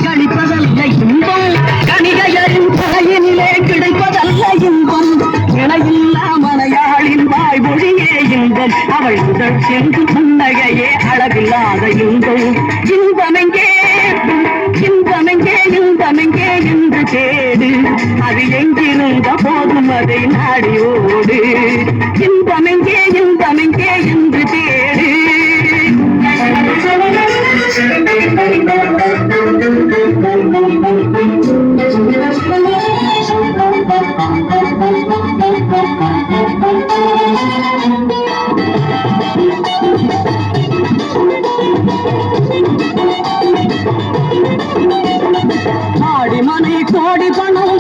கழிப்பதல்ல இன்பம் கணிகையரின் தலையினிலே கிடைப்பதல்ல இன்பம் இணையில்லா மலையாளின் வாய்மொழியே இன்பம் அவள் முதல் சென்று புன்னகையே அளவில்லாத இன்பம் இன்பமெங்கே இன்பமெங்கே இன்பமெங்கே என்று தேடு அது எங்கிருந்த போதும் அதை நாடியோடு இன்பமெங்கே இன்பமெங்கே என்று தேடு ஆடி மனை கோடி பணம்